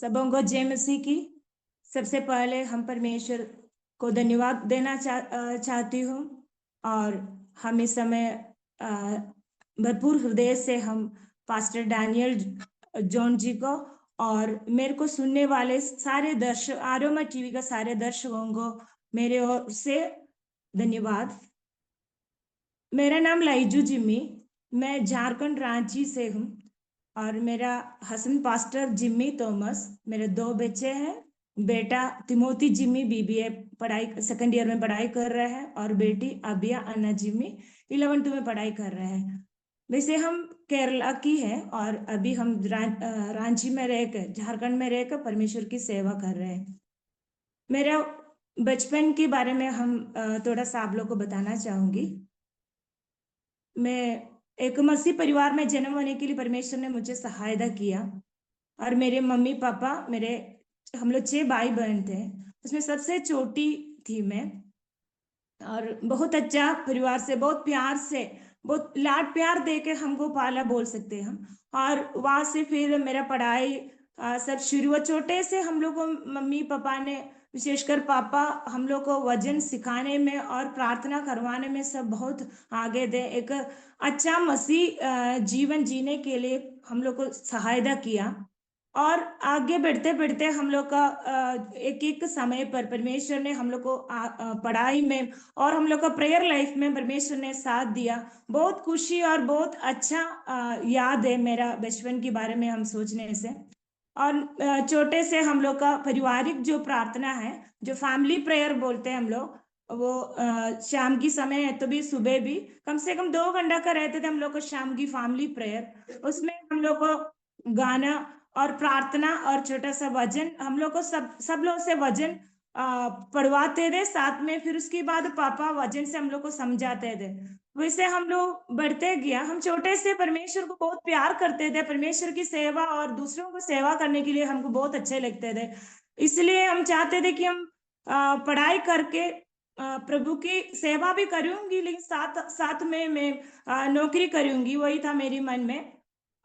सबों को जय मसीह की। सबसे पहले हम परमेश्वर को धन्यवाद देना चाहती हूँ। और हम इस समय अ, भरपूर हृदय से हम पास्टर डैनियल जॉन जी को और मेरे को सुनने वाले सारे दर्शक आरोमा टीवी का सारे दर्शकों को मेरे ओर से धन्यवाद। मेरा नाम लाइजू जिम्मी, मैं झारखंड रांची से हूँ और मेरा हस्बैंड पास्टर जिम्मी थॉमस। मेरे दो बच्चे हैं। बेटा तिमोथी जिम्मी बीबीए पढ़ाई सेकंड ईयर में पढ़ाई कर रहे हैं और बेटी अबिया अन्ना जिम्मी 11th में पढ़ाई कर रहे हैं। वैसे हम केरला की है और अभी हम रांची में रहकर झारखंड में रहकर परमेश्वर की सेवा कर रहे हैं। मेरा बचपन के बारे में हम थोड़ा सा आप लोग को बताना चाहूंगी। मैं एक मसीह परिवार में जन्म होने के लिए परमेश्वर ने मुझे सहायता किया। और मेरे मम्मी पापा हम लोग 6 भाई बहन थे, उसमें सबसे छोटी थी मैं। और बहुत अच्छा परिवार से, बहुत प्यार से, बहुत लाड प्यार दे के हमको पाला बोल सकते हैं हम। और वहां से फिर मेरा पढ़ाई सब शुरू हुआ। छोटे से हम लोग को मम्मी पापा ने, विशेषकर पापा, हम लोग को वजन सिखाने में और प्रार्थना करवाने में सब बहुत आगे दे। एक अच्छा मसीह जीवन जीने के लिए हम लोग को सहायता किया। और आगे बढ़ते बढ़ते हम लोग का एक एक समय पर परमेश्वर ने हम लोग को पढ़ाई में और हम लोग का प्रेयर लाइफ में परमेश्वर ने साथ दिया। बहुत खुशी और बहुत अच्छा याद है मेरा बचपन के बारे में हम सोचने से। और छोटे से हम लोग का पारिवारिक जो प्रार्थना है, जो फैमिली प्रेयर बोलते हैं हम लोग, वो शाम की समय है तो भी सुबह भी कम से कम 2 घंटा का रहते थे हम लोग को शाम की फैमिली प्रेयर। उसमें हम लोग को गाना और प्रार्थना और छोटा सा वजन, हम लोग को सब लोग से वजन पढ़वाते थे साथ में। फिर उसके बाद पापा वजन से हम लोग को समझाते थे। वैसे हम लोग बढ़ते गया। हम छोटे से परमेश्वर को बहुत प्यार करते थे। परमेश्वर की सेवा और दूसरों को सेवा करने के लिए हमको बहुत अच्छे लगते थे। इसलिए हम चाहते थे कि हम पढ़ाई करके प्रभु की सेवा भी करूंगी, लेकिन साथ साथ में मैं नौकरी करूंगी, वही था मेरे मन में।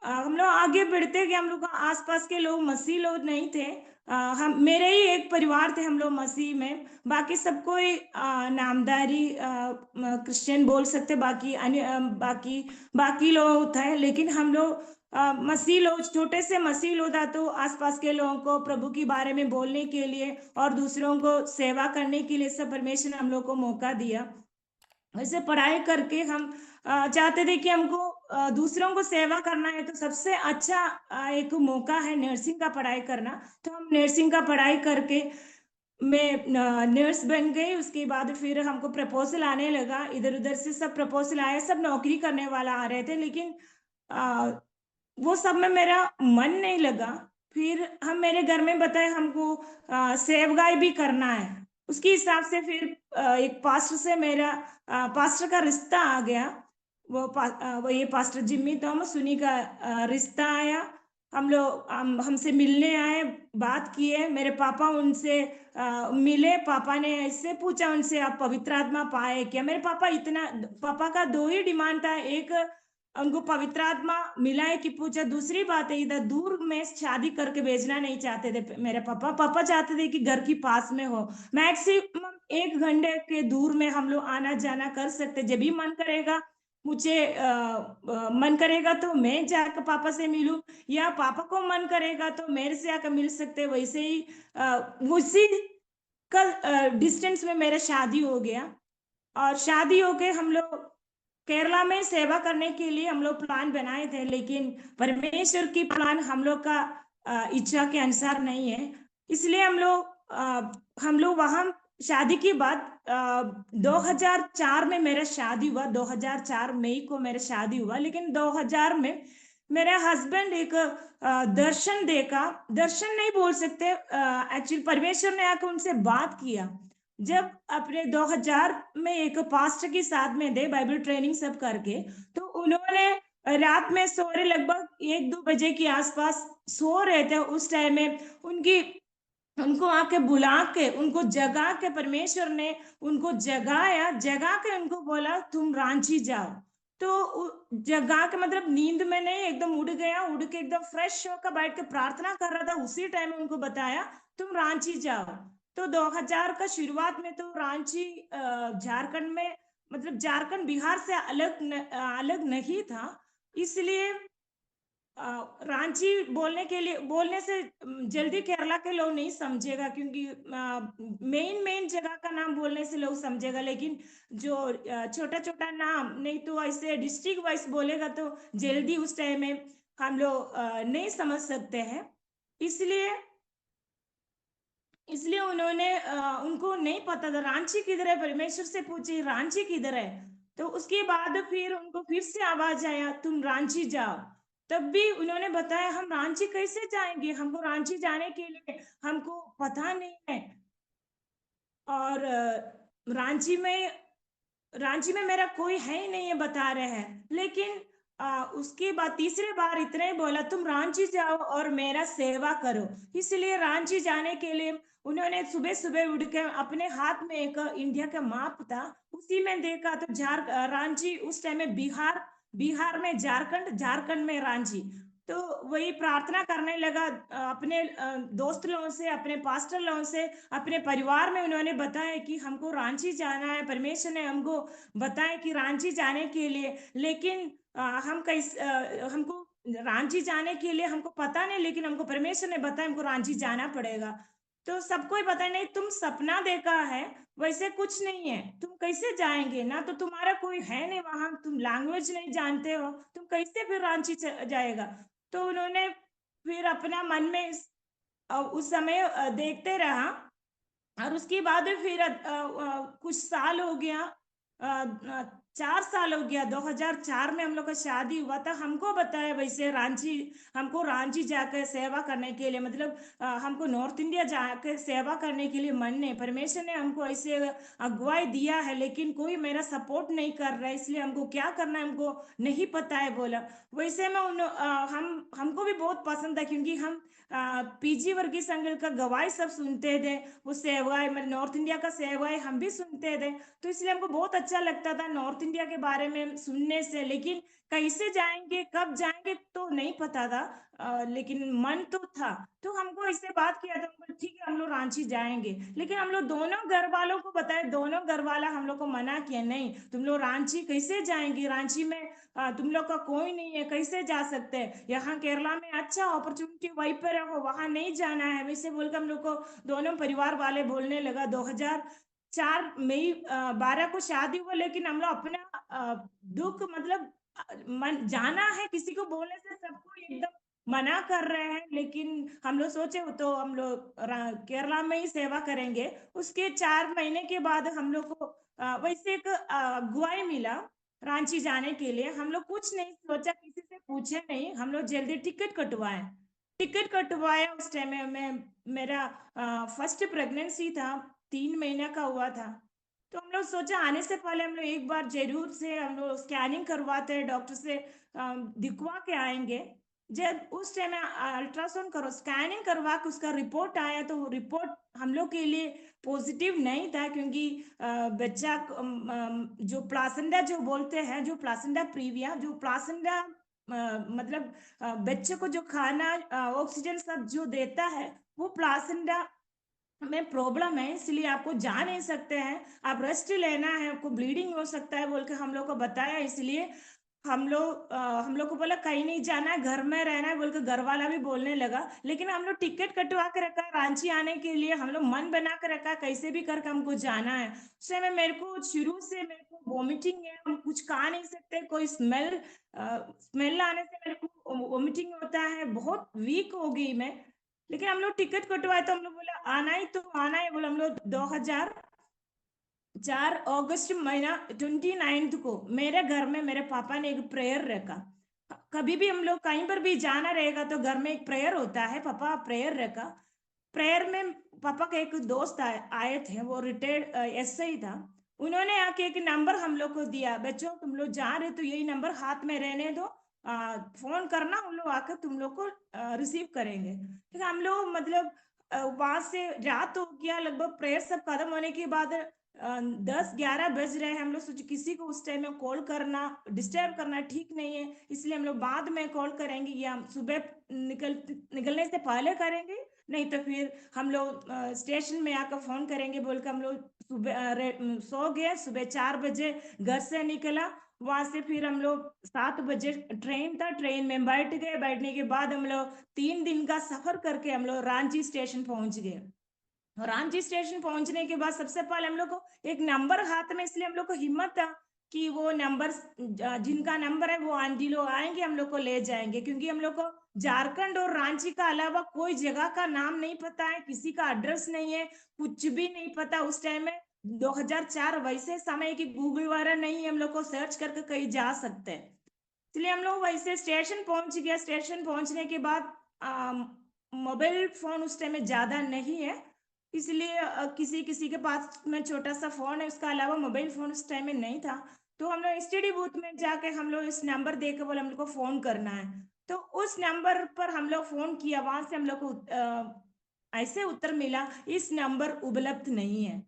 हम लोग आगे बढ़ते गए। हम लोग का आसपास के लोग मसीह लोग नहीं थे। हम मेरे ही एक परिवार थे हम लोग मसीह में। बाकी सबको ही नामधारी क्रिश्चियन बोल सकते, बाकी अन्य बाकी बाकी लोग थे। लेकिन हम लोग मसीह लोग, छोटे से मसीह लोग था, तो आसपास के लोगों को प्रभु के बारे में बोलने के लिए और दूसरों को सेवा करने के लिए सब परमेश्वर ने हम लोग को मौका दिया। वैसे पढ़ाई करके हम चाहते थे कि हमको दूसरों को सेवा करना है, तो सबसे अच्छा एक मौका है नर्सिंग का पढ़ाई करना। तो हम नर्सिंग का पढ़ाई करके मैं नर्स बन गई। उसके बाद फिर हमको प्रपोजल आने लगा, इधर उधर से सब प्रपोजल आए, सब नौकरी करने वाला आ रहे थे, लेकिन आ, वो सब में मेरा मन नहीं लगा। फिर हम मेरे घर में बताए हमको सेवगाई भी करना है। उसके हिसाब से फिर एक पास्टर से मेरा पास्टर का रिश्ता आ गया। वो ये पास्टर जिम्मी थॉमस, उन्हीं का रिश्ता आया। हमसे मिलने आए, बात किए। मेरे पापा उनसे मिले। पापा ने ऐसे पूछा उनसे, आप पवित्र आत्मा पाए क्या? मेरे पापा इतना, पापा का दो ही डिमांड था। एक, उनको पवित्र आत्मा मिला है कि पूछा। दूसरी बात है, इधर दूर में शादी करके भेजना नहीं चाहते थे मेरे पापा। पापा चाहते थे कि घर की पास में हो, मैक्सिमम 1 घंटे के दूर में हम लोग आना जाना कर सकते। जब भी मन करेगा मुझे मन करेगा तो मैं जाकर पापा से मिलूं, या पापा को मन करेगा तो मेरे से आकर मिल सकते। वैसे ही उसी का डिस्टेंस में मेरा शादी हो गया। और शादी होके हम लोग केरला में सेवा करने के लिए हम लोग प्लान बनाए थे, लेकिन परमेश्वर की प्लान हम लोग का इच्छा के अनुसार नहीं है। इसलिए हम लोग वहां शादी के बाद 2004 में मेरा शादी हुआ। 2004 मई को मेरा शादी हुआ। लेकिन 2000 में मेरा हस्बैंड एक दर्शन देखा। दर्शन नहीं बोल सकते, एक्चुअली परमेश्वर ने आकर उनसे बात किया। जब अपने 2000 में एक पास्टर के साथ में थे, बाइबल ट्रेनिंग सब करके, तो उन्होंने रात में सो रहे, लगभग 1-2 बजे के आसपास सो रहे थे। उस टाइम में उनको आके बुला के, उनको जगा के, परमेश्वर ने उनको जगा के उनको बोला तुम रांची जाओ। तो जगह के मतलब नींद में नहीं, एकदम उड़ गया, उड़ के एकदम फ्रेश होकर बैठ के प्रार्थना कर रहा था। उसी टाइम उनको बताया तुम रांची जाओ। तो 2000 का शुरुआत में तो रांची झारखंड में, मतलब झारखंड बिहार से अलग नहीं था। इसलिए रांची बोलने के लिए, बोलने से जल्दी केरला के लोग नहीं समझेगा, क्योंकि मेन मेन जगह का नाम बोलने से लोग समझेगा। लेकिन जो छोटा छोटा नाम, नहीं तो ऐसे डिस्ट्रिक्ट वाइज बोलेगा तो जल्दी उस टाइम में हम लोग नहीं समझ सकते हैं। इसलिए इसलिए उनको नहीं पता था रांची किधर है। परमेश्वर से पूछे रांची किधर है। तो उसके बाद फिर उनको फिर से आवाज आया तुम रांची जाओ। तब भी उन्होंने बताया हम रांची कैसे जाएंगे, हमको रांची जाने के लिए हमको पता नहीं है। और रांची में मेरा कोई है ही नहीं है बता रहे हैं। लेकिन उसके बाद तीसरे बार इतना ही बोला तुम रांची जाओ और मेरा सेवा करो। इसलिए रांची जाने के लिए उन्होंने सुबह सुबह उठ के अपने हाथ में एक इंडिया का मैप था, उसी में देखा तो रांची उस टाइम में बिहार, बिहार में झारखंड, झारखंड में रांची। तो वही प्रार्थना करने लगा अपने दोस्त लोगों से, अपने पास्टर लोगों से, अपने परिवार में उन्होंने बताया कि हमको रांची जाना है। परमेश्वर ने हमको बताया कि रांची जाने के लिए। लेकिन हमको रांची जाने के लिए हमको पता नहीं, लेकिन हमको परमेश्वर ने बताया हमको रांची जाना पड़ेगा। तो सबको ही पता नहीं, तुम सपना देखा है, वैसे कुछ नहीं है। तुम कैसे जाएंगे, ना तो तुम्हारा कोई है नहीं वहां, तुम लैंग्वेज नहीं जानते हो, तुम कैसे फिर रांची जाएगा। तो उन्होंने फिर अपना मन में उस समय देखते रहा। और उसके बाद फिर कुछ साल हो गया, 4 साल हो गया। 2004 में हम लोग का शादी हुआ था। हमको बताया वैसे रांची, हमको रांची जाकर सेवा करने के लिए, मतलब हमको नॉर्थ इंडिया जाकर सेवा करने के लिए मन है। परमेश्वर ने हमको ऐसे अगुवाई दिया है, लेकिन कोई मेरा सपोर्ट नहीं कर रहा है, इसलिए हमको क्या करना है हमको नहीं पता है बोला। वैसे में हमको भी बहुत पसंद था, क्योंकि हम पीजी वर्गीस अंकल का गवाही सब सुनते थे। वो सेवाएं, मतलब नॉर्थ इंडिया का सेवाएं हम भी सुनते थे। तो इसलिए हमको बहुत अच्छा लगता था नॉर्थ इंडिया के बारे में सुनने से। लेकिन कैसे जाएंगे, कब जाएंगे तो नहीं पता था। लेकिन मन तो था। तो हमको ऐसे बात किया था, हमको ठीक है हम लोग रांची जाएंगे। लेकिन हम लोग दोनों घर वालों को बताए, दोनों घर वाला हम लोग को मना किया, नहीं तुम लोग रांची कैसे जाएंगे, रांची में तुम लोग का कोई नहीं है, कैसे जा सकते हैं, यहाँ केरला में अच्छा अपॉर्चुनिटी वहीं पर है, वहां नहीं जाना है, वैसे बोलकर हम लोग को दोनों परिवार वाले बोलने लगा। 2004 मई 12 को शादी हुआ, लेकिन हम लोग अपना दुख, मतलब मन जाना है किसी को बोलने से सबको एकदम मना कर रहे हैं। लेकिन हम लोग सोचे तो हम लोग केरला में ही सेवा करेंगे। उसके 4 महीने के बाद हम लोग को वैसे एक अगुवाई मिला रांची जाने के लिए। हम लोग कुछ नहीं सोचा, किसी से पूछे नहीं, हम लोग जल्दी टिकट कटवाए। टिकट कटवाया उस टाइम में मेरा फर्स्ट प्रेगनेंसी था, 3 महीना का हुआ था। तो हम लोग सोचा आने से पहले हम लोग एक बार जरूर से हम लोग स्कैनिंग करवाते हैं, डॉक्टर से दिखवा के आएंगे। जब उस टाइम में अल्ट्रासाउंड करो, स्कैनिंग करवा के उसका रिपोर्ट आया, तो रिपोर्ट हम लोग के लिए पॉजिटिव नहीं था, क्योंकि बच्चा जो प्लासेंटा जो बोलते हैं, जो प्लासेंटा प्रीविया, जो प्लासेंटा मतलब बच्चे को जो खाना ऑक्सीजन सब जो देता है, वो प्लासेंटा में प्रॉब्लम है, इसलिए आपको जा नहीं सकते हैं, आप रेस्ट लेना है, आपको ब्लीडिंग हो सकता है बोल के हम लोग को बताया। इसलिए हम लोग को बोला कहीं नहीं जाना है, घर में रहना है बोल के घर वाला भी बोलने लगा। लेकिन हम लोग टिकट कटवा के रखा है रांची आने के लिए, हम लोग मन बना के रखा है कैसे भी करके हमको जाना है। उस समय मेरे को शुरू से मेरे को वॉमिटिंग है, हम कुछ खा नहीं सकते, कोई स्मेल स्मेल आने से मेरे को वॉमिटिंग होता है, बहुत वीक हो गई मैं। लेकिन हम लोग टिकट कटवाए तो हम लोग बोला आना ही तो आना है बोला। हम लोग 2004 अगस्त महीना 29 को मेरे घर में मेरे पापा ने एक प्रेयर रखा। कभी भी हम लोग कहीं पर भी जाना रहेगा तो घर में एक प्रेयर होता है, पापा प्रेयर रखा। प्रेयर में पापा के एक दोस्त आए थे, वो रिटायर्ड एसआई था। उन्होंने आके एक नंबर हम लोग को दिया, बच्चों तुम लोग जा रहे तो यही नंबर हाथ में रहने दो, फोन करना, हम लोग आकर तुम लोग को रिसीव करेंगे। ठीक है, हम लोग मतलब वहां से रात हो गया, लगभग प्रेयर सब खत्म होने के बाद 10-11 बज रहे हैं। हम लोग सोचे किसी को उस टाइम में कॉल करना, डिस्टर्ब करना ठीक नहीं है, इसलिए हम लोग बाद में कॉल करेंगे या सुबह निकलने से पहले करेंगे, नहीं तो फिर हम लोग स्टेशन में आकर फोन करेंगे बोल के हम लोग सुबह सो गए। सुबह 4 बजे घर से निकला, वहां से फिर हम लोग 7 बजे ट्रेन था, ट्रेन में बैठ गए। बैठने के बाद हम लोग 3 दिन का सफर करके हम लोग रांची स्टेशन पहुंच गए। रांची स्टेशन पहुंचने के बाद सबसे पहले हम लोग को एक नंबर हाथ में, इसलिए हम लोग को हिम्मत था कि वो नंबर, जिनका नंबर है वो आंटी लोग आएंगे हम लोग को ले जाएंगे, क्योंकि हम लोग को झारखंड और रांची का अलावा कोई जगह का नाम नहीं पता है, किसी का एड्रेस नहीं है, कुछ भी नहीं पता उस टाइम में। 2004 वैसे समय की गूगल वगैरह नहीं है, हम लोग को सर्च करके कहीं जा सकते हैं। इसलिए हम लोग वैसे स्टेशन पहुंच गया। स्टेशन पहुंचने के बाद मोबाइल फोन उस टाइम में ज्यादा नहीं है, इसलिए किसी किसी के पास में छोटा सा फोन है, उसका अलावा मोबाइल फोन उस टाइम में नहीं था। तो हम लोग एसटीडी बूथ में जाके हम लोग इस नंबर दे के बोले हम लोग को फोन करना है। तो उस नंबर पर हम लोग फोन किया, वहां से हम लोग को ऐसे उत्तर मिला, इस नंबर उपलब्ध नहीं है।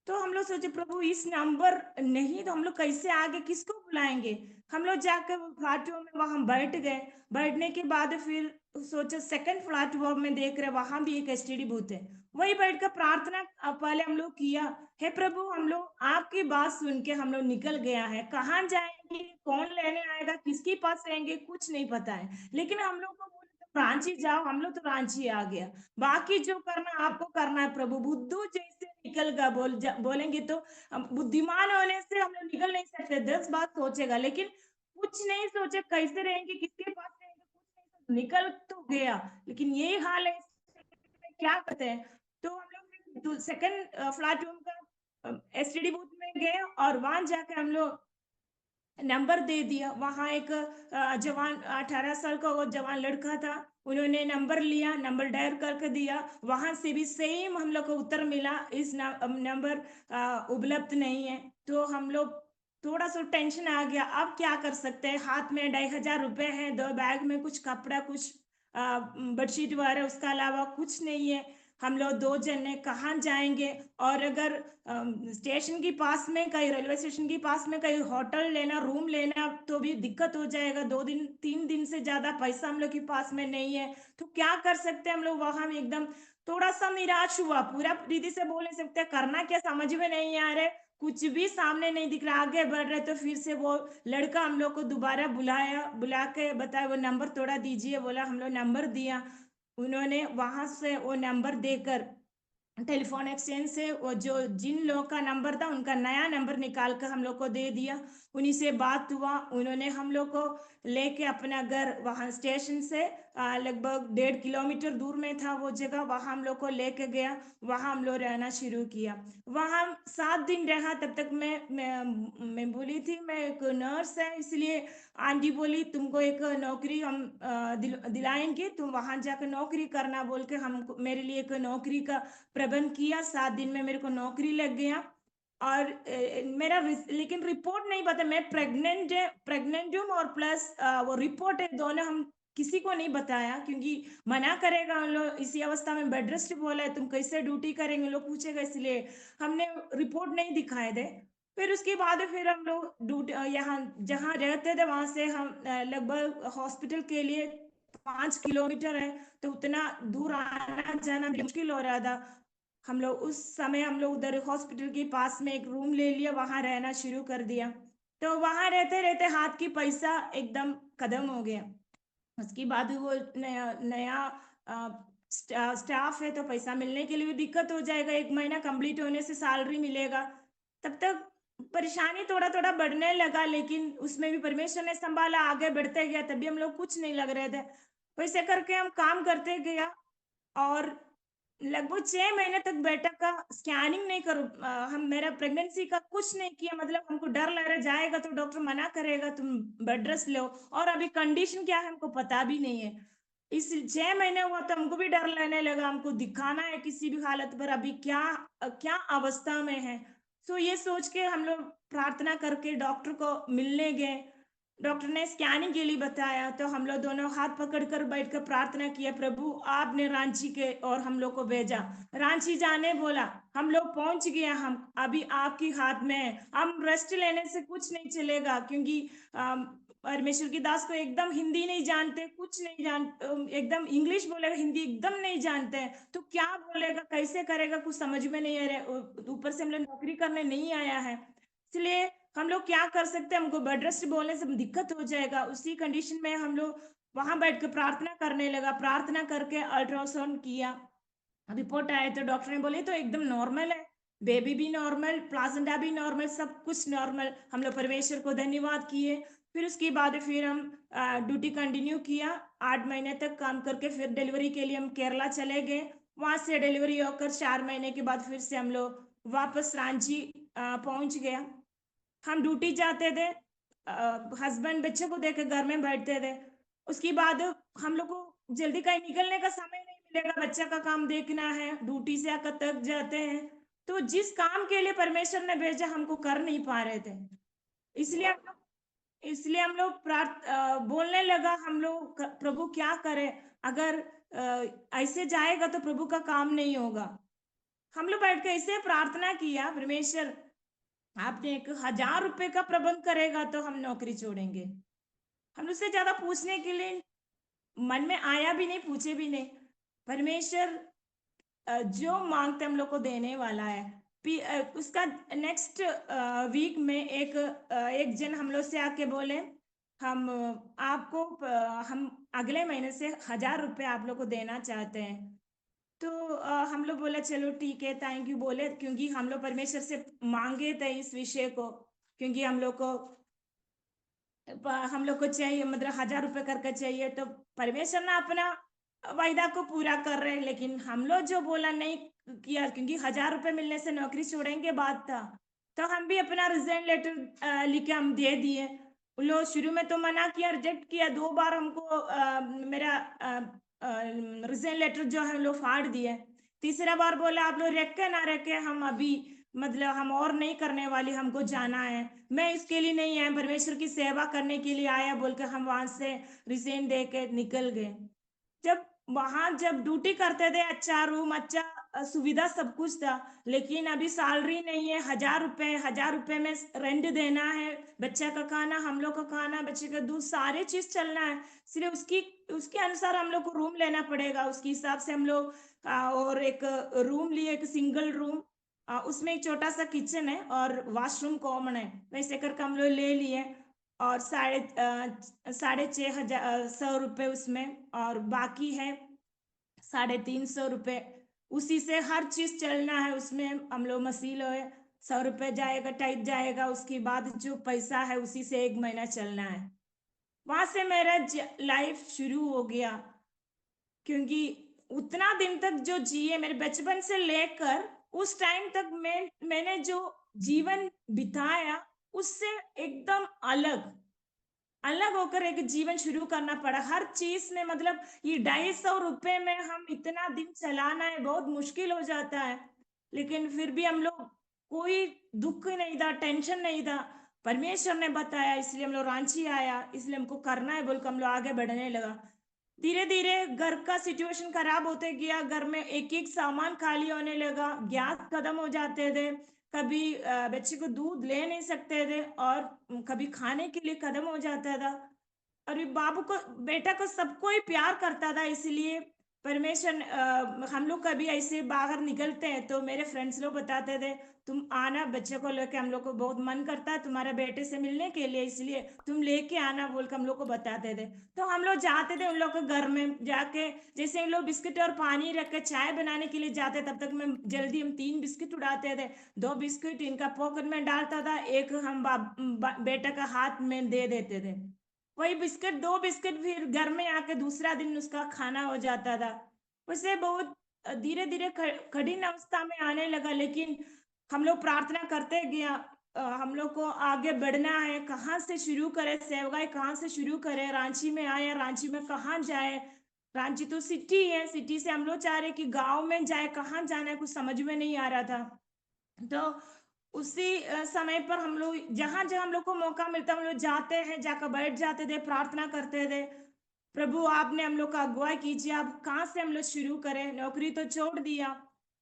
तो हम लोग सोचे प्रभु इस नंबर नहीं तो हम लोग कैसे आगे किसको बुलाएंगे। हम लोग जाकर प्लेटफॉर्म में वहां बैठ गए। बैठने के बाद फिर सोचे सेकंड प्लेटफॉर्म में देख रहे वहां भी एक एसटीडी बूथ है, वही बैठकर प्रार्थना पहले हम लोग किया। हे प्रभु, हम लोग आपकी बात सुन के हम लोग निकल गया है, कहाँ जाएंगे, कौन लेने आएगा, किसके पास रहेंगे, कुछ नहीं पता है, लेकिन हम लोग को बोले तो रांची जाओ, हम लोग तो रांची आ गया। बाकी जो करना आपको करना है प्रभु। बुद्धू जैसे निकल गया बोलेंगे तो बुद्धिमान होने से हम लोग निकल नहीं सकते, 10 बात सोचेगा, लेकिन कुछ नहीं सोचे कैसे रहेंगे, किसके पास रहेंगे, कुछ नहीं सोचे, निकल तो गया। लेकिन यही हाल है, क्या करते हैं। तो हम लोग सेकंड प्लेटफॉर्म का एसटीडी बूथ में गए और वहां जाके हम लोग नंबर दे दिया। वहां एक जवान 18 साल का वो जवान लड़का था, उन्होंने नंबर लिया, नंबर डायल करके दिया। वहां से भी सेम हम लोग को उत्तर मिला, इस नंबर उपलब्ध नहीं है। तो हम लोग थोड़ा सा टेंशन आ गया, अब क्या कर सकते हैं, हाथ में 2,500 रुपए है, 2 बैग में कुछ कपड़ा, कुछ बेडशीट वगैरह, उसका अलावा कुछ नहीं है। हम लोग 2 जने कहाँ जाएंगे। और अगर स्टेशन के पास में कहीं, रेलवे स्टेशन के पास में कहीं होटल लेना, रूम लेना तो भी दिक्कत हो जाएगा, 2 दिन 3 दिन से ज्यादा पैसा हम लोग के पास में नहीं है। तो क्या कर सकते हैं हम लोग, वहां में एकदम थोड़ा सा निराश हुआ, पूरा रीति से बोल नहीं सकते, करना क्या समझ में नहीं आ रहा, कुछ भी सामने नहीं दिख रहा। आगे बढ़ रहे तो फिर से वो लड़का हम लोग को दोबारा बुलाया, बुला के बताया वो नंबर थोड़ा दीजिए, बोला, हम लोग नंबर दिया। उन्होंने वहां से वो नंबर देकर टेलीफोन एक्सचेंज से वो जो जिन लोगों का नंबर था उनका नया नंबर निकाल कर हम लोग को दे दिया। उन्हीं से बात हुआ, उन्होंने हम लोग को लेके अपना घर, वहां स्टेशन से लगभग 1.5 किलोमीटर दूर में था वो जगह, वहां हम लोग को लेके गया। वहां हम लोग रहना शुरू किया। वहां 7 दिन रहा। तब तक मैं बोली थी मैं एक नर्स है, इसलिए आंटी बोली तुमको एक नौकरी हम दिलाएंगे, तुम वहां जाकर नौकरी करना बोल के हम मेरे लिए एक नौकरी का प्रबंध किया। 7 दिन में मेरे को नौकरी लग गया। और मेरा लेकिन रिपोर्ट नहीं पता, मैं प्रेग्नेंट हूँ और प्लस वो रिपोर्ट है, दोनों हम किसी को नहीं बताया, क्योंकि मना करेगा उन लोग, इसी अवस्था में बेड रेस्ट बोला है, तुम कैसे ड्यूटी करेंगे लोग पूछेगा, इसलिए हमने रिपोर्ट नहीं दिखाए थे। फिर उसके बाद फिर हम लोग ड्यूटी यहाँ जहाँ रहते थे वहां से हम लगभग हॉस्पिटल के लिए 5 किलोमीटर है, तो उतना दूर आना जाना मुश्किल हो रहा था। हम लोग उस समय हम लोग उधर हॉस्पिटल के पास में एक रूम ले लिया, वहां रहना शुरू कर दिया। तो वहां रहते रहते हाथ की पैसा एकदम खत्म हो गया। उसके बाद वो नया नया स्टाफ है, तो पैसा मिलने के लिए भी दिक्कत हो जाएगा, 1 महीना कंप्लीट होने से सैलरी मिलेगा। तब तक परेशानी थोड़ा थोड़ा बढ़ने लगा, लेकिन उसमें भी परमेश्वर ने संभाला, आगे बढ़ते गया, तभी हम लोग कुछ नहीं लग रहे थे। वैसे करके हम काम करते गया। और लगभग 6 महीने तक बेटा का स्कैनिंग नहीं करो, हम मेरा प्रेगनेंसी का कुछ नहीं किया, मतलब हमको डर लग रहा जाएगा तो डॉक्टर मना करेगा तुम बेड रेस्ट लो, और अभी कंडीशन क्या है हमको पता भी नहीं है। इस 6 महीने हुआ तो हमको भी डर लगने लगा, हमको दिखाना है किसी भी हालत पर, अभी क्या क्या अवस्था में है। तो ये सोच के हम लोग प्रार्थना करके डॉक्टर को मिलने गए। डॉक्टर ने स्कैनिंग के लिए बताया, तो हम लोग दोनों हाथ पकड़कर बैठकर प्रार्थना किया, प्रभु आपने रांची के और हम लोग को भेजा, रांची जाने बोला, हम लोग पहुंच गया, हम अभी आपके हाथ में है, हम रेस्ट लेने से कुछ नहीं चलेगा, क्योंकि परमेश्वर की दास को एकदम हिंदी नहीं जानते, कुछ नहीं एकदम इंग्लिश बोलेगा, हिंदी एकदम नहीं जानते हैं, तो क्या बोलेगा, कैसे करेगा, कुछ समझ में नहीं आ रहा, ऊपर से हम लोग नौकरी करने नहीं आया है, इसलिए हम लोग क्या कर सकते हैं, हमको बेड रेस्ट बोलने से दिक्कत हो जाएगा। उसी कंडीशन में हम लोग वहां बैठ के प्रार्थना करने लगा, प्रार्थना करके अल्ट्रासाउंड किया, रिपोर्ट आए तो डॉक्टर ने बोले तो एकदम नॉर्मल है, बेबी भी नॉर्मल, प्लासेंटा भी नॉर्मल, सब कुछ नॉर्मल। हम लोग परमेश्वर को धन्यवाद किए। फिर उसके बाद फिर हम ड्यूटी कंटिन्यू किया, 8 महीने तक काम करके फिर डिलीवरी के लिए हम केरला चले गए। वहां से डिलीवरी होकर 4 महीने के बाद फिर से हम लोग वापस रांची पहुंच गया। हम ड्यूटी जाते थे, हस्बैंड बच्चे को देकर घर में बैठते थे। उसके बाद हम लोग को जल्दी कहीं निकलने का समय नहीं मिलेगा, बच्चा का काम देखना है, ड्यूटी से आकर थक जाते हैं, तो जिस काम के लिए परमेश्वर ने भेजा हमको कर नहीं पा रहे थे, इसलिए हम लोग बोलने लगा, हम लोग प्रभु क्या करें, अगर ऐसे जाएगा तो प्रभु का काम नहीं होगा। हम लोग बैठ के ऐसे प्रार्थना किया, परमेश्वर आपने 1,000 रुपए का प्रबंध करेगा तो हम नौकरी छोड़ेंगे। हम उससे ज्यादा पूछने के लिए मन में आया भी नहीं, पूछे भी नहीं। परमेश्वर जो मांगते हम लोग को देने वाला है। उसका नेक्स्ट वीक में एक जन हम लोग से आके बोले, हम आपको हम अगले महीने से 1,000 रुपए आप लोग को देना चाहते हैं। तो हम लोग बोला चलो ठीक है, थैंक यू बोले, क्योंकि हम लोग परमेश्वर से मांगे थे इस विषय को, क्योंकि हम लोग को चाहिए, मतलब 1,000 रुपए करके चाहिए, तो परमेश्वर ने अपना वायदा को पूरा कर रहे हैं, लेकिन हम लोग जो बोला नहीं किया, क्योंकि 1,000 रुपए मिलने से नौकरी छोड़ेंगे बात था। तो हम भी अपना रिजाइन लेटर लिख के हम दे दिए। उन लोग शुरू में तो मना किया, रिजेक्ट किया, 2 बार हमको मेरा रिजाइन लेटर जो है हम लोग फाड़ दिए। तीसरा बार बोला आप लोग रखे ना रखे, हम अभी मतलब हम और नहीं करने वाली, हमको जाना है, मैं इसके लिए नहीं आया, परमेश्वर की सेवा करने के लिए आया, बोल के हम वहां से रिजाइन दे के निकल गए। जब ड्यूटी करते थे, अच्छा रूम, अच्छा सुविधा, सब कुछ था, लेकिन अभी सैलरी नहीं है, 1,000 रुपए, 1,000 रुपए में रेंट देना है, बच्चा का खाना, हम लोग का खाना, बच्चे का दूध, सारे चीज चलना है, सिर्फ उसके अनुसार हम लोग को रूम लेना पड़ेगा, उसके हिसाब से हम लोग और एक रूम लिए, एक सिंगल रूम, उसमें एक छोटा सा किचन है और वॉशरूम कॉमन है, वैसे करके हम लोग ले लिए। और 6,500 उसमें, और बाकी है 350 रुपये, उसी से हर चीज चलना है, उसमें हम लोग मसील है, 100 रुपये जाएगा, टाइप जाएगा, उसके बाद जो पैसा है उसी से 1 महीना चलना है। वहां से मेरा लाइफ शुरू हो गया, क्योंकि उतना दिन तक जो जिए, मेरे बचपन से लेकर उस टाइम तक मैंने जो जीवन बिताया, उससे एकदम अलग अलग होकर एक जीवन शुरू करना पड़ा, हर चीज में, मतलब ये 250 रुपए में हम इतना दिन चलाना है, बहुत मुश्किल हो जाता है, लेकिन फिर भी हम लोग, कोई दुख नहीं था, टेंशन नहीं था, परमेश्वर ने बताया, इसलिए हम लोग रांची आया, इसलिए हमको करना है बोलकर हम लोग आगे बढ़ने लगा। धीरे धीरे घर का सिचुएशन खराब होते गया, घर में एक एक सामान खाली होने लगा, गैस खत्म हो जाते थे, कभी बच्चे को दूध ले नहीं सकते थे, और कभी खाने के लिए खत्म हो जाता था। और ये बाबू को, बेटा को सबको ही प्यार करता था, इसलिए परमेश्वर हम लोग कभी ऐसे बाहर निकलते हैं तो मेरे फ्रेंड्स लोग बताते थे, तुम आना बच्चे को लेके, हम लोग को बहुत मन करता है तुम्हारे बेटे से मिलने के लिए, इसलिए तुम लेके आना, बोल के हम लोग को बताते थे। तो हम लोग जाते थे उन लोग के घर में जाके, जैसे इन लोग बिस्किट और पानी रख के चाय बनाने के लिए जाते, तब तक मैं जल्दी हम 3 बिस्किट उड़ाते थे, 2 बिस्किट इनका पॉकेट में डालता था, एक हम बेटा का हाथ में दे देते थे, वही बिस्किट, 2 बिस्किट फिर घर में आके दूसरा दिन उसका खाना हो जाता था। उसे बहुत धीरे धीरे कठिन अवस्था में आने लगा, लेकिन हम लोग प्रार्थना करते गया, हम लोग को आगे बढ़ना है, कहाँ से शुरू करें सेवगाई, कहाँ से शुरू करें, रांची में आए, रांची में कहाँ जाए, रांची तो सिटी है, सिटी से हम लोग चाह रहे कि गांव में जाए, कहाँ जाना है, कुछ समझ में नहीं आ रहा था। तो उसी समय पर हम लोग जहां जहां हम लोग को मौका मिलता हम लोग जाते हैं, जाकर बैठ जाते थे, प्रार्थना करते थे, प्रभु आपने हम लोग का अगुवाई कीजिए, अब कहाँ से हम लोग शुरू करें, नौकरी तो छोड़ दिया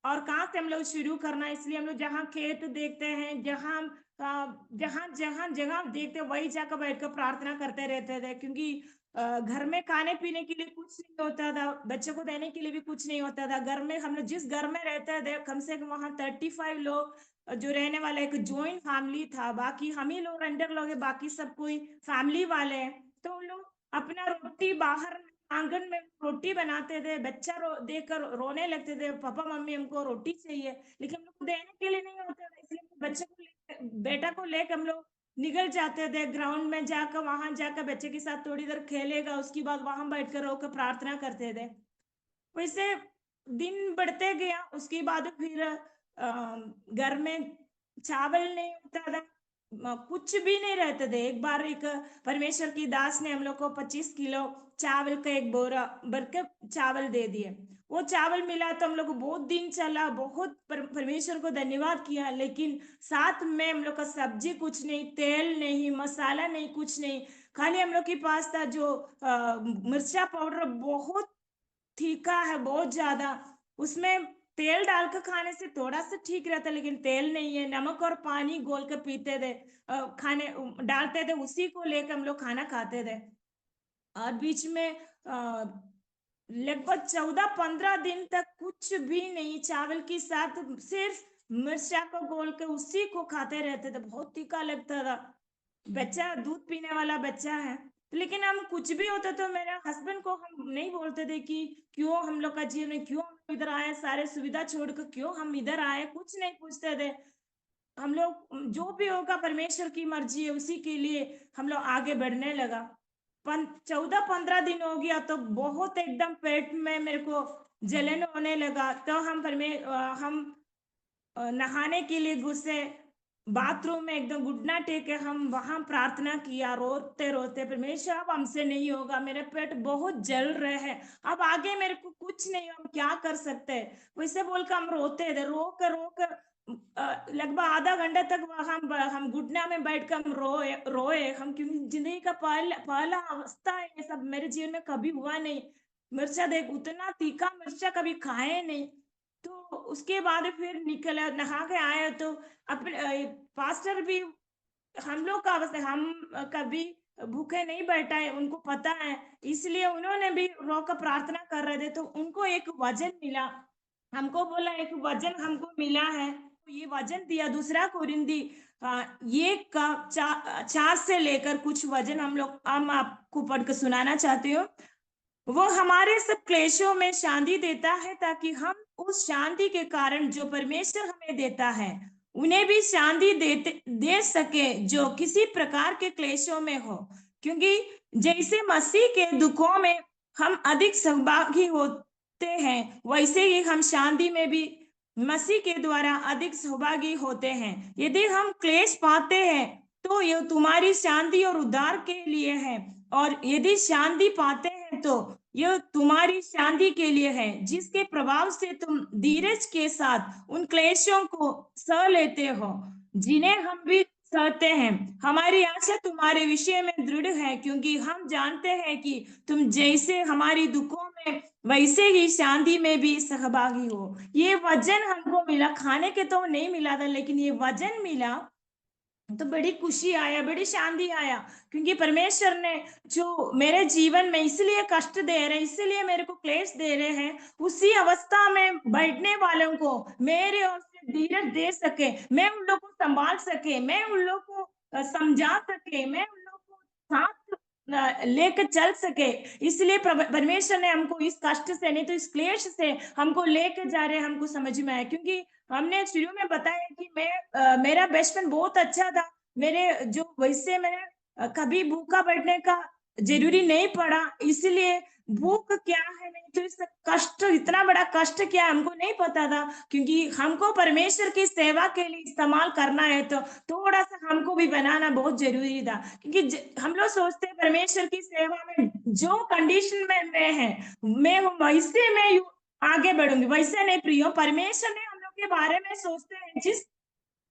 और कहाँ से हम लोग शुरू करना। इसलिए हम लोग जहाँ खेत देखते हैं, जहाँ जहाँ जगह देखते हैं वही जाकर बैठकर प्रार्थना करते रहते थे, क्योंकि घर में खाने पीने के लिए कुछ नहीं होता था, बच्चों को देने के लिए भी कुछ नहीं होता था। घर में हम लोग जिस घर में रहते थे कम से कम वहाँ 35 लोग जो रहने वाला एक जॉइंट फैमिली था, बाकी हम ही लोग रेंटर लोग हैं, बाकी सब कोई फैमिली वाले हैं। तो उन लोग अपना रोटी बाहर आंगन में रोटी बनाते थे, बच्चा देखकर रोने लगते थे, पापा मम्मी हमको रोटी चाहिए, लेकिन हम लोग को देने के लिए नहीं होता था। इसलिए बच्चे को बेटा को लेकर हम लोग निकल जाते थे ग्राउंड में, जाकर वहां जाकर बच्चे के साथ थोड़ी देर खेलेगा, उसके बाद वहां बैठकर रोकर प्रार्थना करते थे। वैसे दिन बढ़ते गया, उसके बाद फिर घर में चावल नहीं होता था, कुछ भी नहीं रहते थे। एक बार एक परमेश्वर की दास ने हम लोग को 25 किलो चावल का एक बोरा भर के चावल दे दिए। वो चावल मिला तो हम लोग को बहुत दिन चला, बहुत परमेश्वर को धन्यवाद किया, लेकिन साथ में हम लोग का सब्जी कुछ नहीं, तेल नहीं, मसाला नहीं, कुछ नहीं। खाली हम लोग के पास था जो मिर्चा पाउडर बहुत तीखा है, बहुत ज्यादा। उसमें तेल डालकर खाने से थोड़ा सा ठीक रहता, लेकिन तेल नहीं है, नमक और पानी घोल कर पीते थे, खाने डालते थे, उसी को लेकर हम लोग खाना खाते थे। और बीच में लगभग 14-15 दिन तक कुछ भी नहीं, चावल के साथ सिर्फ मिर्चा को घोल के उसी को खाते रहते थे, बहुत तीखा लगता था। बच्चा दूध पीने वाला बच्चा है, लेकिन हम कुछ भी होता तो मेरे हस्बैंड को हम नहीं बोलते थे कि क्यों हम लोग का जीवन में, क्यों हम इधर आए, सारे सुविधा छोड़कर क्यों हम इधर आए, कुछ नहीं पूछते थे। हम लोग जो भी होगा परमेश्वर की मर्जी है उसी के लिए हम लोग आगे बढ़ने लगा। 14-15 दिन हो गया तो बहुत एकदम पेट में मेरे को जलन होने लगा, तो हम नहाने के लिए घुसे, बाथरूम में एकदम घुटना टेके हम वहां प्रार्थना किया, रोते रोते, परमेश्वर अब हमसे नहीं होगा, मेरे पेट बहुत जल रहे हैं, अब आगे मेरे को कुछ नहीं, हम क्या कर सकते हैं। वैसे बोलकर हम रोते थे, रो कर लगभग आधा घंटा तक हम घुटना में बैठकर हम रोए रोए हम, क्योंकि जिंदगी का पहला पहला अवस्था है, ये सब मेरे जीवन में कभी हुआ नहीं। मिर्चा देख, उतना तीखा मिर्चा कभी खाए नहीं। तो उसके बाद फिर निकला, नहा के आए तो अपने पास्टर भी हम लोग का अवस्था, हम कभी भूखे नहीं बैठा है, उनको पता है, इसलिए उन्होंने भी रो कर प्रार्थना कर रहे थे, तो उनको एक वजन मिला, हमको बोला एक वजन हमको मिला है, तो ये वजन दिया। दूसरा कोरिंदी ये का 4 से लेकर कुछ वजन हम आपको पढ़कर सुनाना चाहती हूँ। वो हमारे सब क्लेशों में शांति देता है, ताकि हम उस शांति के कारण जो परमेश्वर हमें देता है उन्हें भी शांति दे सके जो किसी प्रकार के क्लेशों में हो। क्योंकि जैसे मसीह के दुखों में हम अधिक सहभागी होते हैं, वैसे ही हम शांति में भी मसीह के द्वारा अधिक सहभागी होते हैं। यदि हम क्लेश पाते हैं तो यह तुम्हारी शांति और उद्धार के लिए है, और यदि शांति पाते हैं तो यह तुम्हारी शांति के लिए है, जिसके प्रभाव से तुम धीरज के साथ उन क्लेशों को सह लेते हो जिन्हें हम भी सहते हैं। हमारी आशा तुम्हारे विषय में दृढ़ है, क्योंकि हम जानते हैं कि तुम जैसे हमारी दुखों में वैसे ही शांति में भी सहभागी हो। ये वजन हमको मिला, खाने के तो नहीं मिला था, लेकिन ये वजन मिला तो बड़ी खुशी आया, बड़ी शांति आया, क्योंकि परमेश्वर ने जो मेरे जीवन में इसलिए कष्ट दे रहे, इसलिए मेरे को क्लेश दे रहे हैं, उसी अवस्था में बैठने वालों को मेरे ओर से धीरज दे सके, मैं उन लोग को संभाल सके, मैं उन लोग को समझा सके, मैं उन लोग को साथ लेकर चल सके। इसलिए परमेश्वर ने हमको इस कष्ट से नहीं तो इस क्लेश से हमको लेकर जा रहे हैं, हमको समझ में आया। क्योंकि हमने शुरू में बताया कि मेरा बचपन बहुत अच्छा था, मेरे जो वैसे मैंने कभी भूखा बैठने का जरूरी नहीं पड़ा, इसलिए भूख क्या है नहीं तो इस कष्ट, इतना बड़ा कष्ट क्या है हमको नहीं पता था, क्योंकि हमको परमेश्वर की सेवा के लिए इस्तेमाल करना है तो थोड़ा सा हमको भी बनाना बहुत जरूरी था। क्योंकि हम लोग सोचते हैं परमेश्वर की सेवा में जो कंडीशन में मैं है, मैं वैसे मैं आगे बढ़ूंगी, वैसे नहीं प्रियो, परमेश्वर ने हम लोग के बारे में सोचते हैं जिस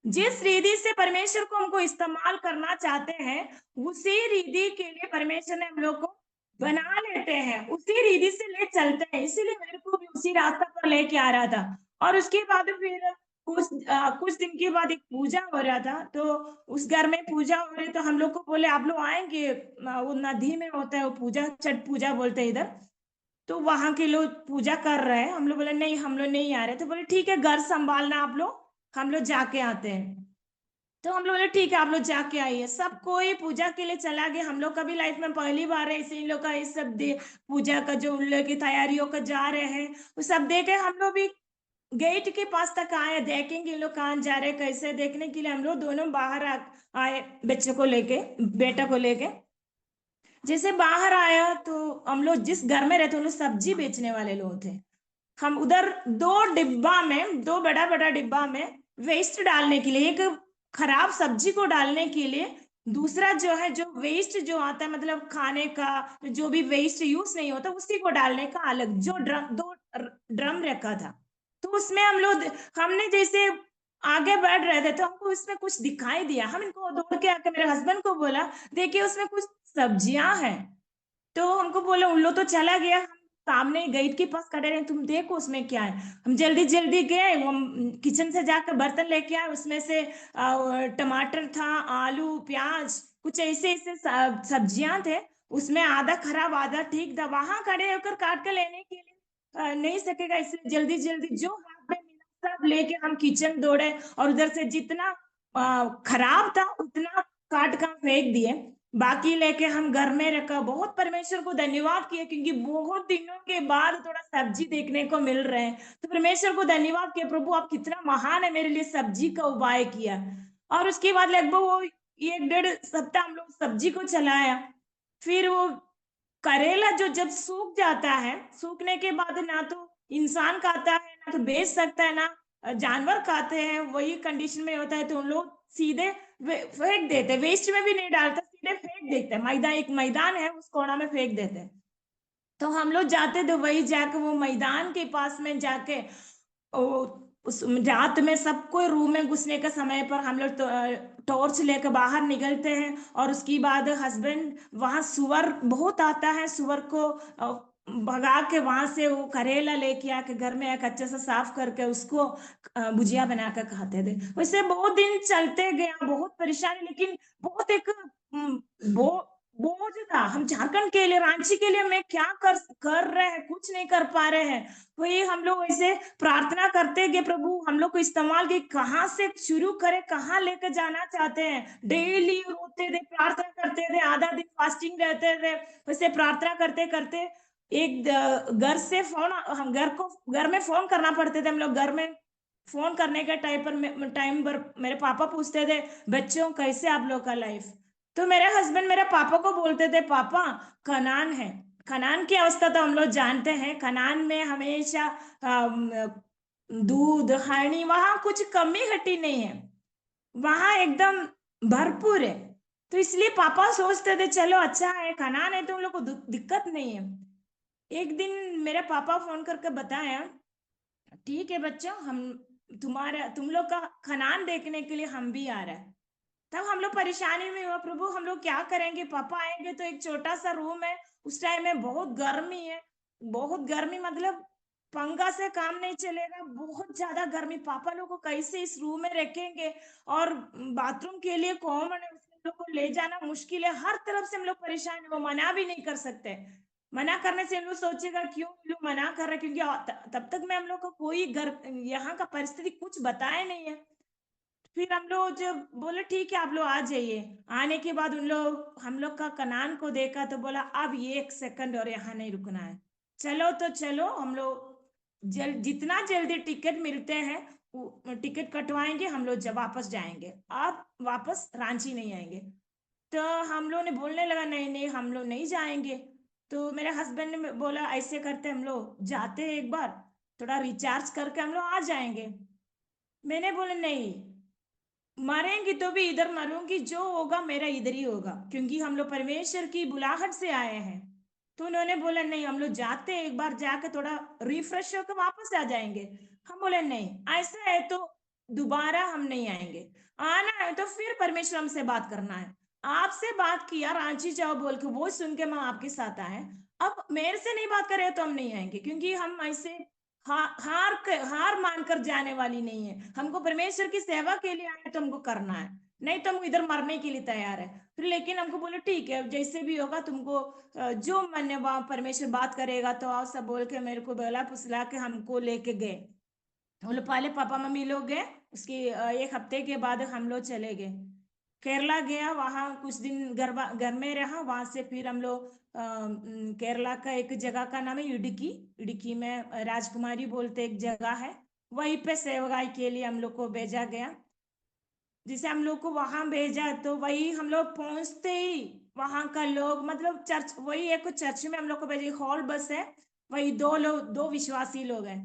जिस रिधि से परमेश्वर को हमको इस्तेमाल करना चाहते हैं, उसी रिधि के लिए परमेश्वर ने हम लोग को बना लेते हैं, उसी रिधि से ले चलते हैं। इसीलिए मेरे को भी उसी रास्ता पर लेके आ रहा था। और उसके बाद फिर कुछ दिन के बाद एक पूजा हो रहा था, तो उस घर में पूजा हो रही, तो हम लोग को बोले आप लोग आएंगे, वो नदी में होता है वो पूजा, छठ पूजा बोलते हैं इधर। तो वहां के लोग पूजा कर रहे हैं, हम लोग बोले नहीं हम लोग नहीं आ रहे। तो बोले ठीक है घर संभालना आप लोग, हम लोग जाके आते हैं। तो हम लोग बोले ठीक है आप लोग जाके आइए। सब कोई पूजा के लिए चला गया। हम लोग का भी लाइफ में पहली बार है, इसे इन लोग का ये सब दे पूजा का जो उन लोग की तैयारियों का जा रहे हैं, वो सब देखे। हम लोग भी गेट के पास तक आए, देखेंगे इन लोग कहाँ जा रहे हैं कैसे, देखने के लिए हम लोग दोनों बाहर आए, बच्चे को लेके, बेटा को लेके। जैसे बाहर आया तो हम लोग जिस घर में रहते, उन लोग सब्जी बेचने वाले लोग थे। हम उधर दो डिब्बा में, दो बड़ा बड़ा डिब्बा में वेस्ट डालने के लिए, एक खराब सब्जी को डालने के लिए, दूसरा जो है जो वेस्ट जो आता है, मतलब खाने का जो भी वेस्ट यूज नहीं होता उसी को डालने का अलग जो ड्रम, दो ड्रम रखा था। तो उसमें हम लोग, हमने जैसे आगे बढ़ रहे थे तो हमको उसमें कुछ दिखाई दिया। हम इनको दौड़ के आके मेरे हस्बैंड को बोला देखिए उसमें कुछ सब्जियां हैं। तो हमको बोले उन लोग तो चला गया, हम सामने गेट के पास खड़े रहे, तुम देखो उसमें क्या है। हम जल्दी जल्दी गए, वो किचन से जाकर बर्तन लेके आए, उसमें से टमाटर था, आलू प्याज, कुछ ऐसे ऐसे सब्जियां थे। उसमें आधा खराब आधा ठीक था। वहां खड़े होकर काट कर लेने के लिए नहीं सकेगा, इसलिए जल्दी जल्दी जो हाथ में मिला सब लेके हम किचन दौड़े, और उधर से जितना खराब था उतना काट कर फेंक दिए। बाकी लेके हम घर में रखा। बहुत परमेश्वर को धन्यवाद किया, क्योंकि बहुत दिनों के बाद थोड़ा सब्जी देखने को मिल रहे हैं। तो परमेश्वर को धन्यवाद किया, प्रभु आप कितना महान है, मेरे लिए सब्जी का उपाय किया। और उसके बाद लगभग वो 1 डेढ़ सप्ताह हम लोग सब्जी को चलाया। फिर वो करेला जो जब सूख जाता है, सूखने के बाद ना तो इंसान खाता है, ना तो बेच सकता है, ना जानवर खाते हैं, वही कंडीशन में होता है। तो उन लोग सीधे फेंक देते, वेस्ट में भी नहीं डालते, सीधे फेंक देते हैं। मैदान, एक मैदान है उस कोना में फेंक देते हैं। तो हम लोग जाते थे वही जाके, वो मैदान के पास में जाके, उस रात में सबको रूम में घुसने के समय पर हम लोग टॉर्च लेकर बाहर निकलते हैं। और उसके बाद हस्बैंड, वहां सुअर बहुत आता है, सुअर को भगा के वहां से वो करेला लेके आके घर में एक अच्छे से साफ करके उसको भुजिया बना कर खाते थे। वैसे बहुत दिन चलते गया, बहुत परेशानी, लेकिन बहुत एक वो बोझ था। हम झारखंड के लिए, रांची के लिए मैं क्या कर रहे हैं, कुछ नहीं कर पा रहे हैं। वही हम लोग ऐसे प्रार्थना करते गए, प्रभु हम लोग को इस्तेमाल के, कहाँ से शुरू करें, कहाँ लेकर जाना चाहते हैं। डेली रोते थे, प्रार्थना करते थे, आधा दिन फास्टिंग रहते थे। वैसे प्रार्थना करते करते एक घर से फोन, हम घर में फोन करना पड़ते थे हम लोग। घर में फोन करने के टाइम पर मेरे पापा पूछते थे बच्चों कैसे आप लोग का लाइफ। तो मेरे हस्बैंड मेरे पापा को बोलते थे पापा कनान है। कनान की अवस्था तो हम लोग जानते हैं, कनान में हमेशा अम, दूध हनी, वहां कुछ कमी घटी नहीं है, वहां एकदम भरपूर है। तो इसलिए पापा सोचते थे चलो अच्छा है, कनान है तो उन लोग को दिक्कत नहीं है। एक दिन मेरे पापा फोन करके बताया ठीक है बच्चों, हम तुम्हारा तुम लोग का खनान देखने के लिए हम भी आ रहे हैं। तब हम लोग परेशानी में हुआ, प्रभु हम लोग क्या करेंगे, पापा आएंगे तो एक छोटा सा रूम है, उस टाइम में बहुत गर्मी है, बहुत गर्मी, मतलब पंखा से काम नहीं चलेगा, बहुत ज्यादा गर्मी, पापा लोग को कैसे इस रूम में रखेंगे। और बाथरूम के लिए कौन है, उसमें लोग को ले जाना मुश्किल है, हर तरफ से हम लोग परेशान है, वो मना भी नहीं कर सकते। मना करने से हम लोग सोचेगा क्यों ये लोग मना कर रहे हैं, क्योंकि तब तक में हम लोग को कोई घर, यहाँ का परिस्थिति कुछ बताया नहीं है। फिर हम लोग जब बोले ठीक है आप लोग आ जाइए, आने के बाद उन लोग हम लोग का कनान को देखा तो बोला अब ये 1 सेकंड और यहाँ नहीं रुकना है, चलो तो चलो। हम लोग जितना जल्दी टिकट मिलते हैं वो टिकट कटवाएंगे, हम लोग जब वापस जाएंगे, आप वापस रांची नहीं आएंगे। तो हम लोग ने बोलने लगा नहीं नहीं हम लोग नहीं जाएंगे। तो मेरे हस्बैंड ने बोला ऐसे करते हम लोग जाते हैं एक बार, थोड़ा रिचार्ज करके हम लोग आ जाएंगे। मैंने बोला नहीं, मरेंगी तो भी इधर मरूंगी, जो होगा मेरा इधर ही होगा, क्योंकि हम लोग परमेश्वर की बुलाहट से आए हैं। तो उन्होंने बोला नहीं हम लोग जाते हैं, एक बार जाके थोड़ा रिफ्रेश होकर वापस आ जाएंगे। हम बोले नहीं ऐसा है तो दोबारा हम नहीं आएंगे। आना है तो फिर परमेश्वर हमसे बात करना है। आपसे बात किया, रांची जाओ बोल के, वो सुन के मैं आपके साथ आए। अब मेरे से नहीं बात करे तो हम नहीं आएंगे, क्योंकि हम ऐसे हार मानकर जाने वाली नहीं है। हमको परमेश्वर की सेवा के लिए आए तो हमको करना है, नहीं तो हम इधर मरने के लिए तैयार है। फिर लेकिन हमको बोले ठीक है, जैसे भी होगा तुमको जो मन है वहाँ परमेश्वर बात करेगा तो आओ सब बोल के मेरे को बोला, फुसला के हमको लेके गए। वो लोग पहले पापा मम्मी लोग गए, उसके एक हफ्ते के बाद हम लोग चले गए केरला। गया वहाँ कुछ दिन घर में रहा। वहां से फिर हम लोग केरला का एक जगह का नाम है इडुक्की। इडुक्की में राजकुमारी बोलते एक जगह है, वहीं पे सेवगाई के लिए हम लोग को भेजा गया। जिसे हम लोग को वहां भेजा तो वही हम लोग पहुंचते ही वहां का लोग, मतलब चर्च, वही एक चर्च में हम लोग को भेजे, हॉल बस है। वही दो विश्वासी लोग हैं,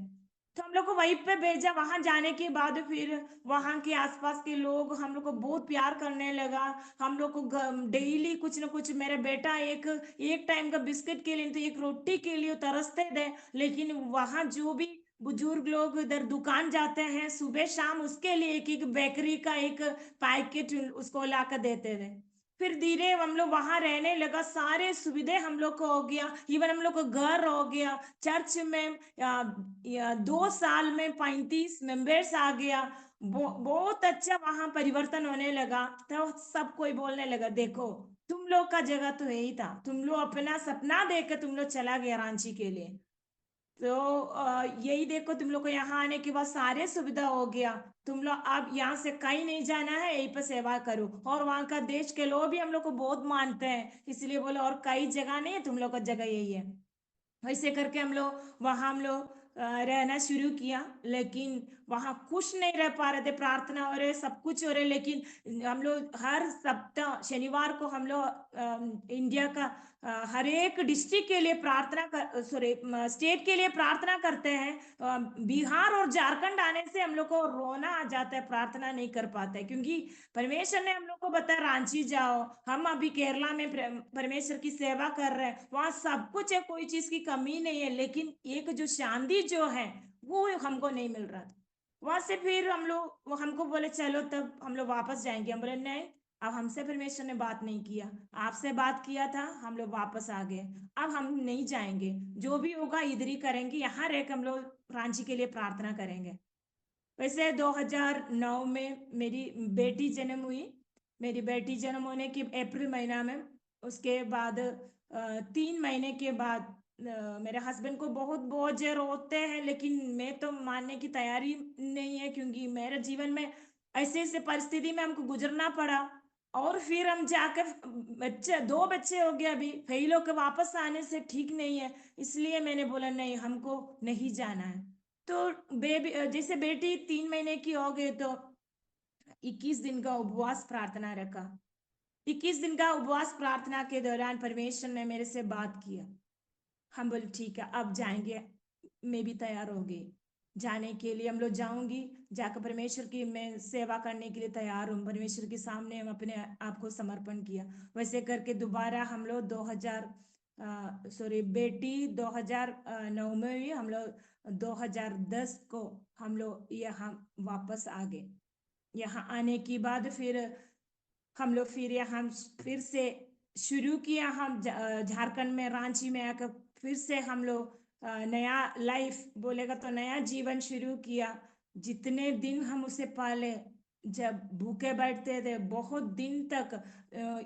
तो हम लोग को वहीं पे भेजा। वहां जाने के बाद फिर वहां के आसपास के लोग हम लोग को बहुत प्यार करने लगा। हम लोग को डेली कुछ ना कुछ, मेरा बेटा एक एक टाइम का बिस्किट के लिए तो एक रोटी के लिए तरसते थे। लेकिन वहां जो भी बुजुर्ग लोग इधर दुकान जाते हैं सुबह शाम, उसके लिए एक एक बेकरी का एक पैकेट उसको ला कर देते थे। फिर धीरे हम लोग वहां रहने लगा, सारे सुविधाएं हम लोग को हो गया, इवन हम लोग को घर हो गया। चर्च में 2 साल में 35 मेंबर्स आ गया। बहुत अच्छा वहां परिवर्तन होने लगा। तो सब कोई बोलने लगा, देखो तुम लोग का जगह तो यही था, तुम लोग अपना सपना देख के तुम लोग चला गया रांची के लिए। तो यही देखो, तुम लोग को यहाँ आने के बाद सारे सुविधा हो गया। तुम लोग अब यहाँ से कहीं नहीं जाना है, यहीं पर सेवा करो। और वहाँ का देश के लोग भी हम लोग को बहुत मानते हैं, इसलिए बोले और कई जगह नहीं है, तुम लोग का जगह यही है। वैसे करके हम लोग रहना शुरू किया। लेकिन वहां खुश नहीं रह पा रहे थे, प्रार्थना हो रहे सब कुछ हो रहे, लेकिन हम लोग हर सप्ताह शनिवार को हम लोग इंडिया का हर एक डिस्ट्रिक्ट के लिए प्रार्थना कर, सॉरी स्टेट के लिए प्रार्थना करते हैं। बिहार और झारखंड आने से हम लोग को रोना आ जाता है, प्रार्थना नहीं कर पाते, क्योंकि परमेश्वर ने हम लोग को बताया रांची जाओ। हम अभी केरला में परमेश्वर की सेवा कर रहे हैं, वहां सब कुछ है, कोई चीज की कमी नहीं है, लेकिन एक जो शांति जो है वो हमको नहीं मिल रहा था। वहां से फिर हम लोग, वो हमको बोले चलो तब हम लोग वापस जाएंगे। हम बोले नहीं, अब हमसे परमेश्वर ने बात नहीं किया, आपसे बात किया था, हम लोग वापस आ गए। अब हम नहीं जाएंगे, जो भी होगा इधर ही करेंगे, यहाँ रह के हम लोग रांची के लिए प्रार्थना करेंगे। वैसे 2009 में मेरी बेटी जन्म हुई। मेरी बेटी जन्म होने के अप्रैल महीना में, उसके बाद 3 महीने के बाद मेरे हस्बैंड को बहुत बहुत जोर होते हैं, लेकिन मैं तो मानने की तैयारी नहीं है, क्योंकि मेरे जीवन में ऐसे ऐसे परिस्थिति में हमको गुजरना पड़ा। और फिर हम जाकर बच्चे, 2 बच्चे हो गए, अभी फेल होकर वापस आने से ठीक नहीं है। इसलिए मैंने बोला नहीं, हमको नहीं जाना है। तो बेबी जैसे बेटी 3 महीने की हो गई तो 21 दिन का उपवास प्रार्थना रखा। 21 दिन का उपवास प्रार्थना के दौरान परमेश्वर ने मेरे से बात किया। हम बोले ठीक है अब जाएंगे। मैं भी तैयार हो गई जाने के लिए। हम लोग जाऊंगी, जाकर परमेश्वर की मैं सेवा करने के लिए तैयार हूँ। परमेश्वर के सामने हम अपने आप को समर्पण किया। वैसे करके दोबारा हम लोग 2000, सॉरी बेटी 2009 में हुई, हम लोग 2010 को हम लोग यहाँ वापस आ गए। यहाँ आने के बाद फिर हम लोग फिर यहाँ फिर से शुरू किया। हम झारखंड में रांची में आकर फिर से हम लोग नया लाइफ बोलेगा तो नया जीवन शुरू किया। जितने दिन हम उसे पाले, जब भूखे बैठते थे बहुत दिन तक,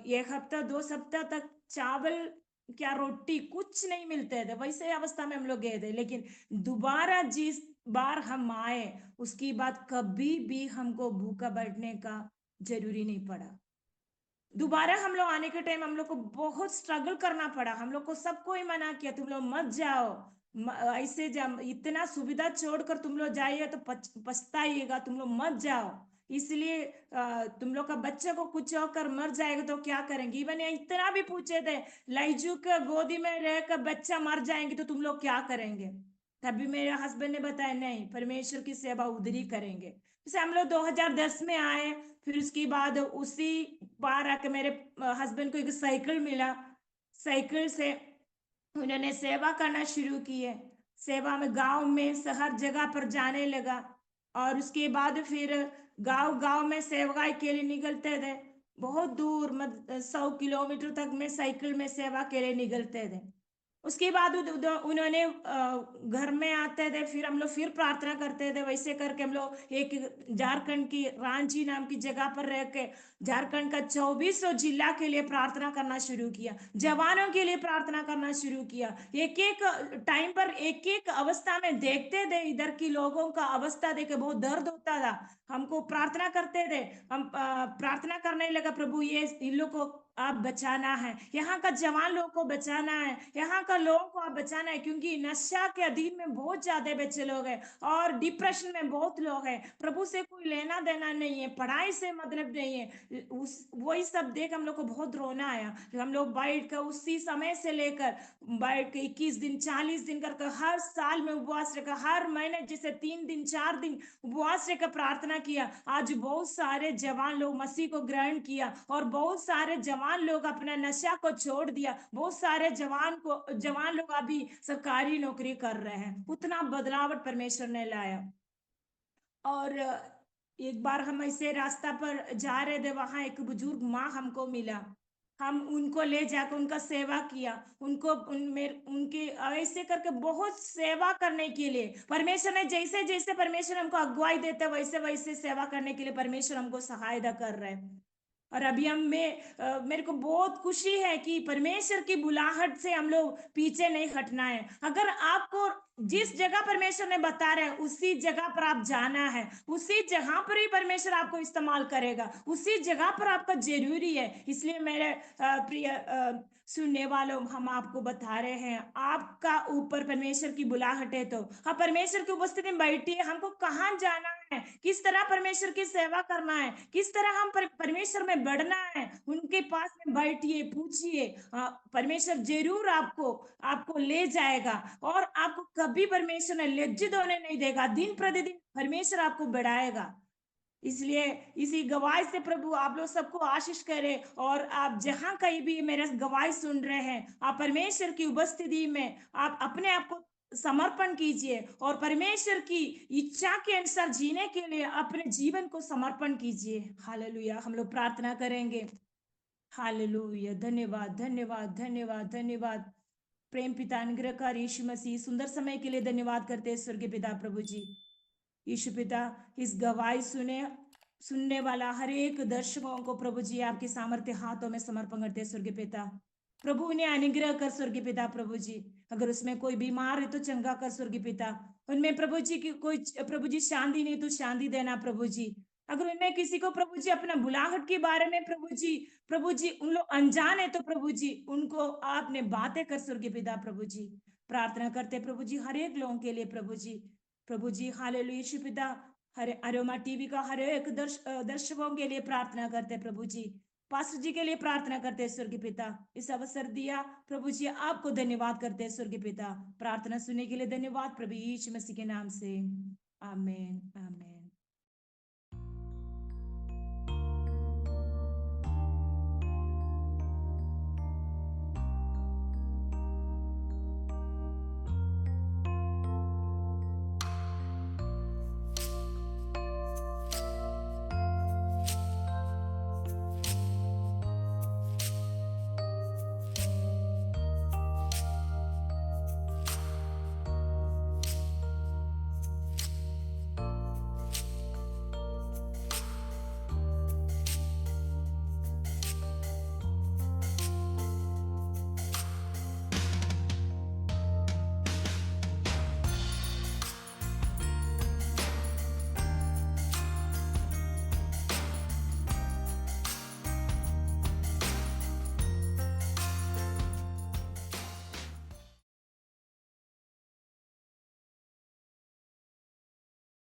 1 हफ्ता 2 सप्ताह तक चावल क्या रोटी कुछ नहीं मिलते थे, वैसे अवस्था में हम लोग गए थे। लेकिन दोबारा जिस बार हम आए, उसकी बाद कभी भी हमको भूखा बैठने का जरूरी नहीं पड़ा। दोबारा हम लोग आने के टाइम हम लोग को बहुत स्ट्रगल करना पड़ा। हम लोग को सबको ही मना किया, तुम लोग मत जाओ, ऐसे इतना सुविधा छोड़कर तुम लोग जाइए तो पछताइएगा, तुम लोग मत जाओ। इसलिए तुम लोग का बच्चे को कुछ होकर मर जाएगा तो क्या करेंगे। इवन इतना भी पूछे थे, लाइजू के गोदी में रहकर बच्चा मर जाएंगे तो तुम लोग क्या करेंगे। तभी मेरे हस्बैंड ने बताया नहीं, परमेश्वर की सेवा उधर ही करेंगे। जैसे हम लोग 2010 में आए, फिर उसके बाद उसी बार आके मेरे हस्बैंड को एक साइकिल मिला। साइकिल से उन्होंने सेवा करना शुरू की है। सेवा में गांव में हर जगह पर जाने लगा। और उसके बाद फिर गांव गांव में सेवकाई के लिए निकलते थे। बहुत दूर 100 किलोमीटर तक में साइकिल में सेवा के लिए निकलते थे। उसके बाद उन्होंने घर में आते थे, फिर हम लोग फिर प्रार्थना करते थे। वैसे करके हम लोग एक झारखंड की रांची नाम की जगह पर रह के झारखंड का 2400 जिला के लिए प्रार्थना करना शुरू किया, जवानों के लिए प्रार्थना करना शुरू किया। एक एक टाइम पर एक एक अवस्था में देखते थे, इधर की लोगों का अवस्था देख के बहुत दर्द होता था। हमको प्रार्थना करते थे, हम प्रार्थना करने लगा, प्रभु ये इन लोग को आप बचाना है, यहाँ का जवान लोगों को बचाना है, यहाँ का लोगों को आप बचाना है, क्योंकि नशा के अधीन में बहुत ज्यादा बच्चे लोग हैं और डिप्रेशन में बहुत लोग हैं। प्रभु से कोई लेना देना नहीं है, पढ़ाई से मतलब नहीं है। उस वही सब देख हम लोग को बहुत रोना आया। हम लोग बैठ कर उसी समय से लेकर बैठ के 21 दिन 40 दिन कर हर साल में उपवास रखा, हर महीने जैसे 3 दिन 4 दिन उपवास रहकर प्रार्थना किया। आज बहुत सारे जवान लोग मसीह को ग्रहण किया और बहुत सारे जवान लोग अपना नशा को छोड़ दिया। बहुत सारे जवान लोग अभी सरकारी नौकरी कर रहे हैं। उतना बदलावट परमेश्वर ने लाया। और एक बार हम ऐसे रास्ता पर जा रहे थे, वहां एक बुजुर्ग माँ हमको मिला। हम उनको ले जाकर उनका सेवा किया, उनको उनके ऐसे करके बहुत सेवा करने के लिए परमेश्वर ने जैसे जैसे परमेश्वर हमको अगुवाई देते वैसे वैसे सेवा करने के लिए परमेश्वर हमको सहायता कर रहे हैं। और अभी मेरे को बहुत खुशी है कि परमेश्वर की बुलाहट से हम लोग पीछे नहीं हटना है। अगर आपको जिस जगह परमेश्वर ने बता रहे हैं उसी जगह पर आप जाना है, उसी जगह पर ही परमेश्वर आपको इस्तेमाल करेगा, उसी जगह पर आपका जरूरी है। इसलिए मेरे प्रिय सुनने वालों, हम आपको बता रहे हैं, आपका ऊपर परमेश्वर की बुलाहट है तो आप परमेश्वर की उपस्थिति में बैठिए। हमको कहाँ जाना है, किस तरह परमेश्वर की सेवा करना है, किस तरह हम परमेश्वर में बढ़ना है, उनके पास में बैठिए, पूछिए। परमेश्वर जरूर आपको आपको ले जाएगा और आपको कभी परमेश्वर ने लज्जित होने नहीं देगा। दिन प्रतिदिन परमेश्वर आपको बढ़ाएगा। इसलिए इसी गवाही से प्रभु आप लोग सबको आशीष करे। और आप जहां कहीं भी मेरे गवाही सुन रहे हैं, आप परमेश्वर की उपस्थिति में आप अपने आप को समर्पण कीजिए और परमेश्वर की इच्छा के अनुसार जीने के लिए अपने जीवन को समर्पण कीजिए। हालेलुया। हम लोग प्रार्थना करेंगे। हालेलुया। धन्यवाद धन्यवाद धन्यवाद धन्यवाद। प्रेम पिता अनुग्रहकार यीशु मसीह, सुंदर समय के लिए धन्यवाद करते हैं स्वर्गीय पिता प्रभु जी। यीशु पिता, इस गवाही सुनने वाला हर एक दर्शकों को प्रभु जी आपके सामर्थ्य हाथों में समर्पण करते हैं स्वर्गीय पिता। प्रभु उन्हें अनुग्रह कर स्वर्गीय पिता प्रभु जी। अगर उसमें कोई बीमार है तो चंगा कर स्वर्गीय पिता। उनमें प्रभु जी की कोई प्रभु जी शांति नहीं तो शांति देना प्रभु जी। अगर उनमें किसी को प्रभु जी अपना बुलाहट के बारे में प्रभु जी उन लोग अनजान है तो प्रभु जी उनको आपने बातें कर स्वर्गीय पिता प्रभु जी। प्रार्थना करते प्रभु जी हर एक लोगों के लिए प्रभु जी। प्रभु जी हालेलुया यीशु पिता। हरे अरोमा टीवी का हर एक दर्शकों के लिए प्रार्थना करते प्रभु जी। पास्टर जी के लिए प्रार्थना करते हैं स्वर्गीय पिता। इस अवसर दिया प्रभु जी, आपको धन्यवाद करते हैं स्वर्गीय पिता। प्रार्थना सुनने के लिए धन्यवाद प्रभु यीशु मसीह के नाम से। आमेन आमेन।